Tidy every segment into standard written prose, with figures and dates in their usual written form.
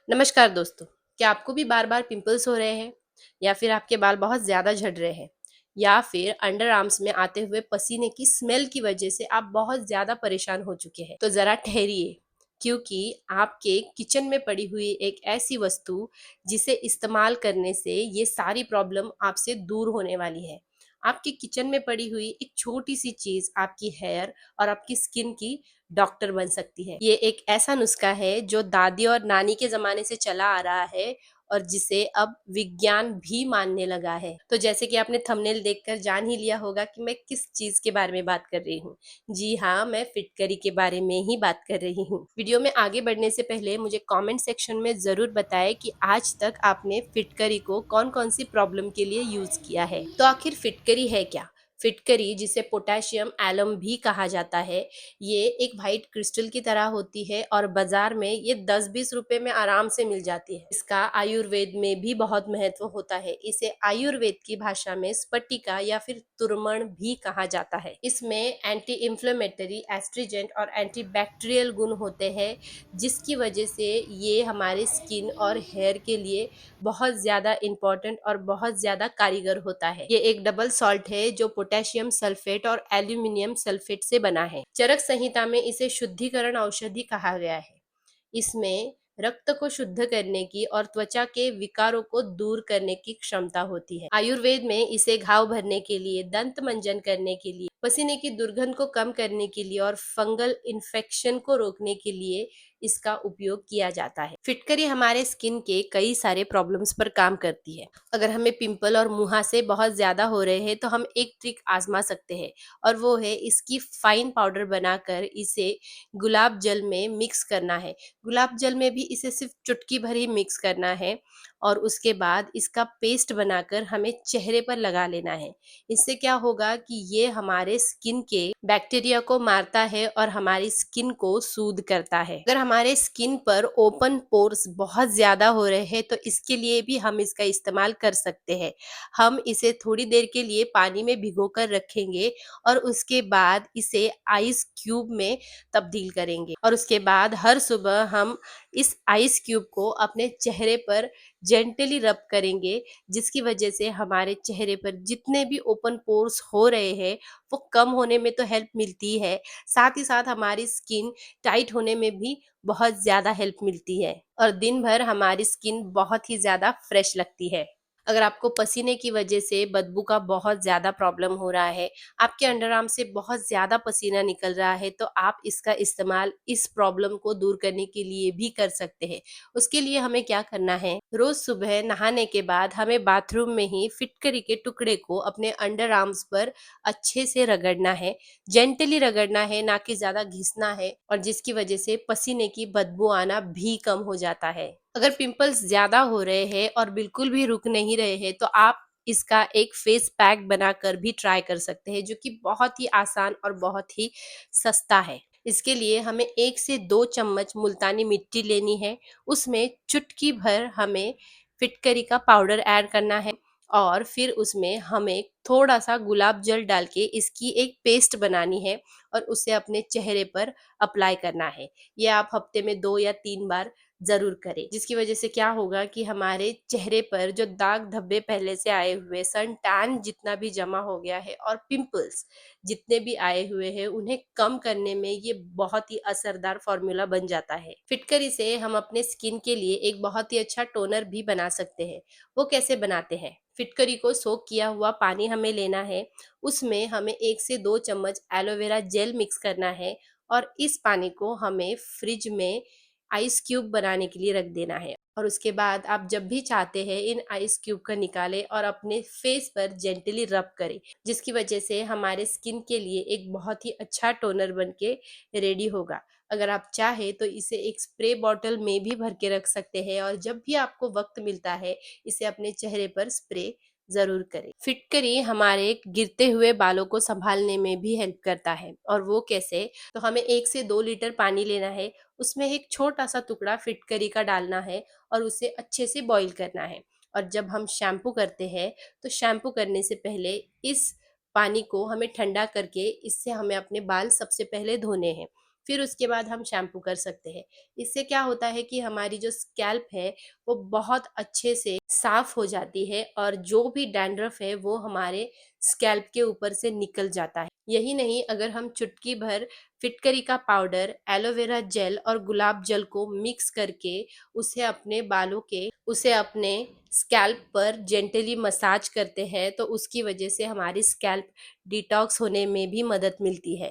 नमस्कार दोस्तों। क्या आपको भी बार बार पिंपल्स हो रहे हैं या फिर आपके बाल बहुत ज़्यादा झड़ रहे हैं या फिर अंडर आर्म्स में आते हुए पसीने की स्मेल की वजह से आप बहुत ज़्यादा परेशान हो चुके हैं? तो ज़रा ठहरिए, क्योंकि आपके किचन में पड़ी हुई एक ऐसी वस्तु जिसे इस्तेमाल करने से ये सारी प्रॉब्लम आपसे दूर होने वाली है। आपके किचन में पड़ी हुई एक छोटी सी चीज़ आपकी हेयर और आपकी स्किन की डॉक्टर बन सकती है। ये एक ऐसा नुस्खा है जो दादी और नानी के ज़माने से चला आ रहा है और जिसे अब विज्ञान भी मानने लगा है। तो जैसे कि आपने थंबनेल देखकर जान ही लिया होगा कि मैं किस चीज़ के बारे में बात कर रही हूँ। जी हाँ, मैं फिटकरी के बारे में ही बात कर रही हूँ। वीडियो में आगे बढ़ने से पहले मुझे कमेंट सेक्शन में ज़रूर बताएं कि आज तक आपने फिटकरी को कौन-कौन सी प्रॉब्लम के लिए यूज़ किया है। तो आखिर फिटकरी है क्या? फिटकरी, जिसे पोटेशियम एलम भी कहा जाता है, ये एक वाइट क्रिस्टल की तरह होती है और बाजार में ये 10-20 रुपए में आराम से मिल जाती है। इसका आयुर्वेद में भी बहुत महत्व होता है। इसे आयुर्वेद की भाषा में स्फटिका या फिर तुरमण भी कहा जाता है। इसमें एंटी इंफ्लेमेटरी, एस्ट्रिजेंट और एंटीबैक्टीरियल गुण होते हैं, जिसकी वजह से ये हमारे स्किन और हेयर के लिए बहुत ज्यादा इम्पोर्टेंट और बहुत ज्यादा कारीगर होता है। ये एक डबल सॉल्ट है जो पोटेशियम सल्फेट और एल्यूमिनियम सल्फेट से बना है। चरक संहिता में इसे शुद्धिकरण औषधि कहा गया है। इसमें रक्त को शुद्ध करने की और त्वचा के विकारों को दूर करने की क्षमता होती है। आयुर्वेद में इसे घाव भरने के लिए, दंत मंजन करने के लिए, पसीने की दुर्गंध को कम करने के लिए और फंगल इन्फेक्शन को रोकने के लिए इसका उपयोग किया जाता है। फिटकरी हमारे स्किन के कई सारे प्रॉब्लम्स पर काम करती है। अगर हमें पिंपल और मुहासे बहुत ज्यादा हो रहे हैं तो हम एक ट्रिक आजमा सकते हैं, और वो है इसकी फाइन पाउडर बनाकर इसे गुलाब जल में मिक्स करना है। गुलाब जल में भी इसे सिर्फ चुटकी भर ही मिक्स करना है और उसके बाद इसका पेस्ट बनाकर हमें चेहरे पर लगा लेना है। इससे क्या होगा कि ये हमारे स्किन के बैक्टीरिया को मारता है और हमारी स्किन को सूद करता है। अगर हमारे स्किन पर ओपन पोर्स बहुत ज्यादा हो रहे हैं तो इसके लिए भी हम इसका इस्तेमाल कर सकते हैं। हम इसे थोड़ी देर के लिए पानी में भिगो कर रखेंगे और उसके बाद इसे आइस क्यूब में तब्दील करेंगे, और उसके बाद हर सुबह हम इस आइस क्यूब को अपने चेहरे पर जेंटली रब करेंगे, जिसकी वजह से हमारे चेहरे पर जितने भी ओपन पोर्स हो रहे हैं वो कम होने में तो हेल्प मिलती है, साथ ही साथ हमारी स्किन टाइट होने में भी बहुत ज्यादा हेल्प मिलती है और दिन भर हमारी स्किन बहुत ही ज्यादा फ्रेश लगती है। अगर आपको पसीने की वजह से बदबू का बहुत ज़्यादा प्रॉब्लम हो रहा है, आपके अंडरआर्म से बहुत ज़्यादा पसीना निकल रहा है, तो आप इसका इस्तेमाल इस प्रॉब्लम को दूर करने के लिए भी कर सकते हैं। उसके लिए हमें क्या करना है, रोज़ सुबह नहाने के बाद हमें बाथरूम में ही फिटकरी के टुकड़े को अपने अंडरआर्म्स पर अच्छे से रगड़ना है। जेंटली रगड़ना है, ना कि ज़्यादा घिसना है, और जिसकी वजह से पसीने की बदबू आना भी कम हो जाता है। अगर पिंपल्स ज्यादा हो रहे हैं और बिल्कुल भी रुक नहीं रहे हैं तो आप इसका एक फेस पैक बनाकर भी ट्राई कर सकते हैं, जो कि बहुत ही आसान और बहुत ही सस्ता है। इसके लिए हमें 1 से 2 चम्मच मुल्तानी मिट्टी लेनी है। उसमें चुटकी भर हमें फिटकरी का पाउडर ऐड करना है और फिर उसमें हमें थोड़ा सा गुलाब जल डाल के इसकी एक पेस्ट बनानी है और उसे अपने चेहरे पर अप्लाई करना है। ये आप हफ्ते में 2 या 3 बार जरूर करें, जिसकी वजह से क्या होगा कि हमारे चेहरे पर जो दाग धब्बे पहले से आए हुए, सन टैन जितना भी जमा हो गया है और पिंपल्स जितने भी आए हुए हैं, उन्हें कम करने में ये बहुत ही असरदार फॉर्मूला बन जाता है। फिटकरी से हम अपने स्किन के लिए एक बहुत ही अच्छा टोनर भी बना सकते हैं। वो कैसे बनाते हैं? फिटकरी को सोक किया हुआ पानी हमें लेना है। उसमें हमें 1 से 2 चम्मच एलोवेरा जेल मिक्स करना है और इस पानी को हमें फ्रिज में आइस क्यूब बनाने के लिए रख देना है, और उसके बाद आप जब भी चाहते हैं इन आइस क्यूब का निकालें और अपने फेस पर जेंटली रब करें, जिसकी वजह से हमारे स्किन के लिए एक बहुत ही अच्छा टोनर बन के रेडी होगा। अगर आप चाहे तो इसे एक स्प्रे बॉटल में भी भर के रख सकते हैं और जब भी आपको वक्त मिलता है इसे अपने चेहरे पर स्प्रे जरूर करें। फिटकरी हमारे गिरते हुए बालों को संभालने में भी हेल्प करता है, और वो कैसे? तो हमें 1 से 2 लीटर पानी लेना है। उसमें एक छोटा सा टुकड़ा फिटकरी का डालना है और उसे अच्छे से बॉईल करना है। और जब हम शैम्पू करते हैं तो शैम्पू करने से पहले इस पानी को हमें ठंडा करके इससे हमें अपने बाल सबसे पहले धोने हैं। फिर उसके बाद हम शैम्पू कर सकते हैं। इससे क्या होता है कि हमारी जो स्कैल्प है वो बहुत अच्छे से साफ हो जाती है और जो भी डैंड्रफ है वो हमारे स्कैल्प के ऊपर से निकल जाता है। यही नहीं, अगर हम चुटकी भर फिटकरी का पाउडर, एलोवेरा जेल और गुलाब जल को मिक्स करके उसे अपने स्कैल्प पर जेंटली मसाज करते हैं तो उसकी वजह से हमारी स्कैल्प डिटॉक्स होने में भी मदद मिलती है।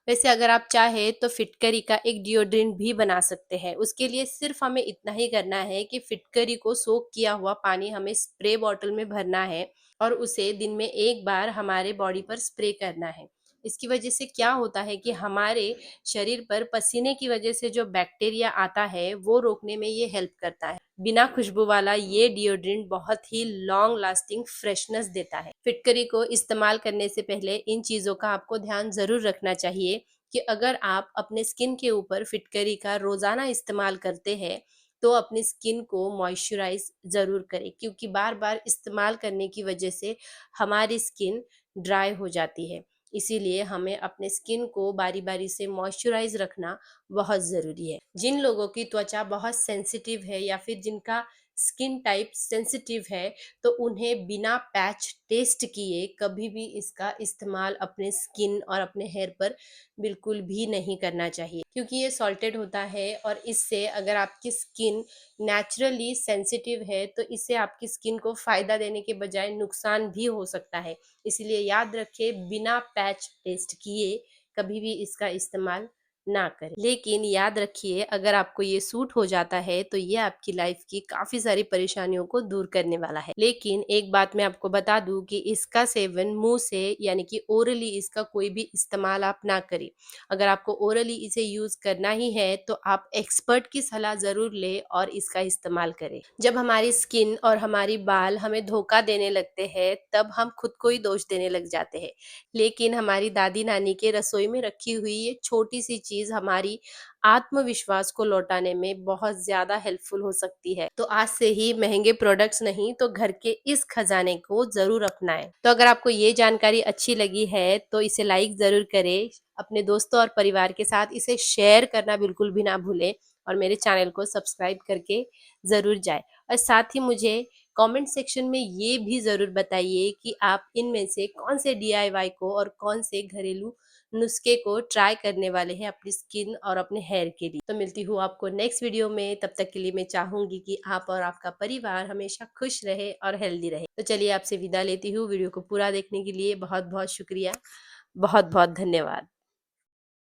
वैसे अगर आप चाहे तो फिटकरी का एक डिओड्रेंट भी बना सकते हैं। उसके लिए सिर्फ हमें इतना ही करना है कि फिटकरी को सोक किया हुआ पानी हमें स्प्रे बॉटल में भरना है और उसे दिन में एक बार हमारे बॉडी पर स्प्रे करना है। इसकी वजह से क्या होता है कि हमारे शरीर पर पसीने की वजह से जो बैक्टीरिया आता है वो रोकने में ये हेल्प करता है। बिना खुशबू वाला ये डिओड्रेंट बहुत ही लॉन्ग लास्टिंग फ्रेशनेस देता है। फिटकरी को इस्तेमाल करने से पहले इन चीज़ों का आपको ध्यान ज़रूर रखना चाहिए कि अगर आप अपने स्किन के ऊपर फिटकरी का रोज़ाना इस्तेमाल करते हैं तो अपनी स्किन को मॉइस्चराइज ज़रूर करें, क्योंकि बार बार इस्तेमाल करने की वजह से हमारी स्किन ड्राई हो जाती है। इसीलिए हमें अपने स्किन को बारी बारी से मॉइस्चराइज रखना बहुत ज़रूरी है। जिन लोगों की त्वचा बहुत सेंसिटिव है या फिर जिनका स्किन टाइप सेंसिटिव है तो उन्हें बिना पैच टेस्ट किए कभी भी इसका इस्तेमाल अपने स्किन और अपने हेयर पर बिल्कुल भी नहीं करना चाहिए, क्योंकि ये सॉल्टेड होता है और इससे अगर आपकी स्किन नेचुरली सेंसिटिव है तो इससे आपकी स्किन को फ़ायदा देने के बजाय नुकसान भी हो सकता है। इसलिए याद रखें, बिना पैच टेस्ट किए कभी भी इसका इस्तेमाल ना करें। लेकिन याद रखिए, अगर आपको ये सूट हो जाता है तो ये आपकी लाइफ की काफी सारी परेशानियों को दूर करने वाला है। लेकिन एक बात मैं आपको बता दूं कि इसका सेवन मुंह से यानी कि ओरली इसका कोई भी इस्तेमाल आप ना करें। अगर आपको ओरली इसे यूज करना ही है तो आप एक्सपर्ट की सलाह जरूर ले और इसका इस्तेमाल करें। जब हमारी स्किन और हमारी बाल हमें धोखा देने लगते हैं तब हम खुद को ही दोष देने लग जाते हैं। लेकिन हमारी दादी नानी के रसोई में रखी हुई ये छोटी सी चीज हमारी आत्मविश्वास को लौटाने में बहुत ज्यादा हेल्पफुल हो सकती है। तो आज से ही महंगे प्रोडक्ट्स नहीं तो घर के इस खजाने को जरूर अपनाएं। तो अगर आपको ये जानकारी अच्छी लगी है तो इसे लाइक जरूर करें, अपने दोस्तों और परिवार के साथ इसे शेयर करना बिल्कुल भी ना भूलें और मेरे चैनल को सब्सक्राइब करके जरूर जाए। और साथ ही मुझे कमेंट सेक्शन में ये भी ज़रूर बताइए कि आप इनमें से कौन से डीआईवाई को और कौन से घरेलू नुस्खे को ट्राई करने वाले हैं अपनी स्किन और अपने हेयर के लिए। तो मिलती हूँ आपको नेक्स्ट वीडियो में, तब तक के लिए मैं चाहूँगी कि आप और आपका परिवार हमेशा खुश रहे और हेल्दी रहे। तो चलिए आपसे विदा लेती हूँ। वीडियो को पूरा देखने के लिए बहुत बहुत शुक्रिया, बहुत बहुत धन्यवाद।